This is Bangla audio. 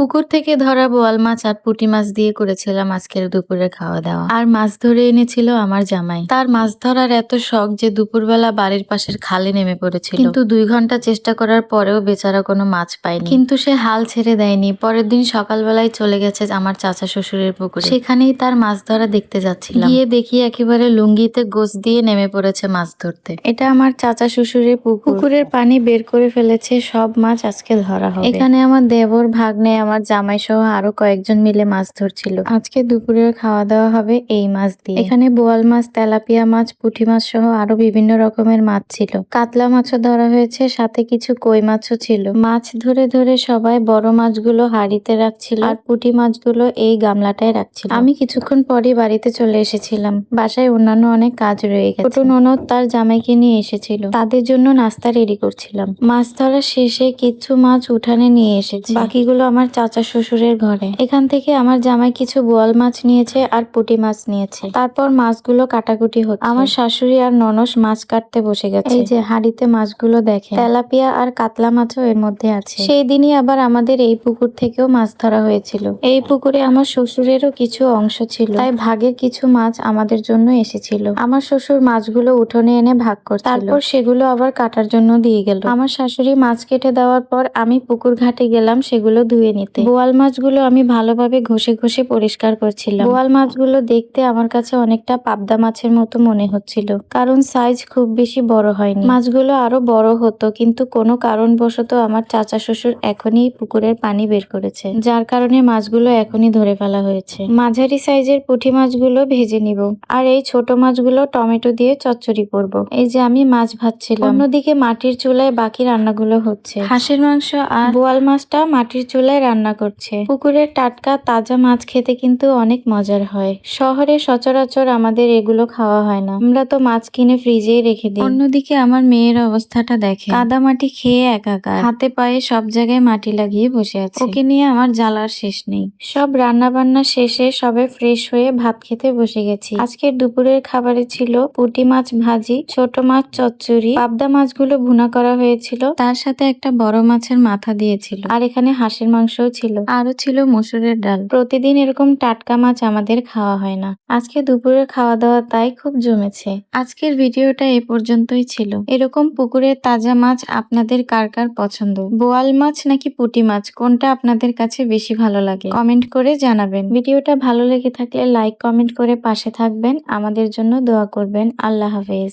পুকুর থেকে ধরা বোয়াল মাছ আর পুঁটি মাছ দিয়ে করেছিলাম আজকের দুপুরের খাওয়া দাওয়া। আর মাছ ধরে এনেছিল আমার জামাই। তার মাছ ধরার এত শখ যে দুপুরবেলা বাড়ির পাশের খালে নেমে পড়েছিল, কিন্তু 2 ঘন্টা চেষ্টা করার পরেও বেচারা কোনো মাছ পায়নি। কিন্তু সে হাল ছেড়ে দেয়নি। পরের দিন সকালবেলায় চলে গেছে আমার চাচা শ্বশুরের পুকুরে। সেখানেই তার মাছ ধরা দেখতে যাচ্ছিলাম। গিয়ে দেখি একেবারে লুঙ্গিতে গোছ দিয়ে নেমে পড়েছে মাছ ধরতে। এটা আমার চাচা শ্বশুরের পুকুরের পানি বের করে ফেলেছে, সব মাছ আজকে ধরা হবে। এখানে আমার দেবর, ভাগ্নে, আমার জামাই সহ আরো কয়েকজন মিলে মাছ ধরছিল। আজকে দুপুরের খাওয়া দাওয়া হবে এই মাছ দিয়ে। এখানে বোয়াল মাছ, তেলাপিয়া মাছ, পুঁটি মাছ সহ আরো বিভিন্ন রকমের মাছ ছিল। কাতলা মাছও ধরা হয়েছে, সাথে কিছু কই মাছও ছিল। মাছ ধরে ধরে সবাই বড় মাছগুলো হাঁড়িতে রাখছিল আর পুঁটি মাছগুলো এই গামলাটায় রাখছিল। আমি কিছুক্ষণ পরই বাড়িতে চলে এসেছিলাম। বাসায় অন্যান্য অনেক কাজ রয়ে গেছে। ছোট ননদ তার জামাইকে নিয়ে এসেছিল, তাদের জন্য নাস্তা রেডি করছিলাম। মাছ ধরা শেষে কিছু মাছ উঠানে নিয়ে এসেছি, বাকিগুলো আমার চাচা শ্বশুরের ঘরে। এখান থেকে আমার জামাই কিছু বোয়াল মাছ নিয়েছে আর পুঁটি মাছ নিয়েছে। তারপর মাছগুলো কাটাকুটি হচ্ছে। আমার শাশুড়ি আর ননস মাছ কাটতে বসে গেছে। এই যে হাঁড়িতে মাছগুলো দেখে, তেলাপিয়া আর কাতলা মাছও এর মধ্যে আছে। সেই দিনই আবার আমাদের এই পুকুর থেকেও মাছ ধরা হয়েছিল। এই পুকুরে আমার শ্বশুরেরও কিছু অংশ ছিল, তাই ভাগের কিছু মাছ আমাদের জন্য এসেছিল। আমার শ্বশুর মাছগুলো উঠোনে এনে ভাগ করছিল, তারপর সেগুলো আবার কাটার জন্য দিয়ে গেল। আমার শাশুড়ি মাছ কেটে দেওয়ার পর আমি পুকুর ঘাটে গেলাম সেগুলো ধুয়ে নিতে। বোয়াল মাছগুলো আমি ভালোভাবে ঘষে ঘষে পরিষ্কার করছিলাম। বোয়াল মাছগুলো দেখতে আমার কাছে অনেকটা পাবদা মাছের মতো মনে হচ্ছিল, কারণ সাইজ খুব বেশি বড় হয়নি। মাছগুলো আরো বড় হতো, কিন্তু কোনো কারণবশত আমার চাচা শ্বশুর এখনই পুকুরের পানি বের করেছে, যার কারণে মাছগুলো এখনই ধরে ফেলা হয়েছে। মাঝারি সাইজের পুঁটি মাছগুলো ভেজে নিব, আর এই ছোট মাছগুলো টমেটো দিয়ে চচ্চড়ি করব। এই যে আমি মাছ ভাজছিলাম, অন্যদিকে মাটির চুলায় বাকি রান্নাগুলো হচ্ছে। হাঁসের মাংস আর বোয়াল মাছটা মাটির চুলায় রান্না করছে। পুকুরের টাটকা তাজা মাছ খেতে কিন্তু অনেক মজার হয়। শহরে সচরাচর আমাদের এগুলো খাওয়া হয় না, আমরা তো মাছ কিনে ফ্রিজেই রেখে দিই। অন্যদিকে আমার মেয়ের অবস্থাটা দেখে, কাদা মাটি খেয়ে একাকার, হাতে পায়ে সব জায়গায় মাটি লাগিয়ে বসে আছে। ওকে নিয়ে আমার জ্বালার শেষ নেই। সব রান্না বান্না শেষে সবে ফ্রেশ হয়ে ভাত খেতে বসে গেছি। আজকের দুপুরের খাবারে ছিল পুঁটি মাছ ভাজি, ছোট মাছ চচ্চড়ি, পাবদা মাছগুলো ভুনা করা হয়েছিল, তার সাথে একটা বড় মাছের মাথা দিয়েছিল, আর এখানে হাঁসের মাংসও ছিল, আরো ছিল মসুরের ডাল। প্রতিদিন এরকম টাটকা মাছ আমাদের খাওয়া হয় না। আজকে দুপুরের খাওয়া দাওয়া তাই খুব জমেছে। আজকের ভিডিওটা এ পর্যন্তই ছিল। এরকম পুকুরের তাজা মাছ আপনাদের কার কার পছন্দ? বোয়াল মাছ নাকি পুঁটি মাছ, কোনটা আপনাদের কাছে বেশি ভালো লাগে? কমেন্ট করে জানাবেন। ভিডিওটা ভালো লেগে থাকলে লাইক কমেন্ট করে পাশে থাকবেন, আমাদের জন্য দোয়া করবেন। আল্লাহ হাফেজ।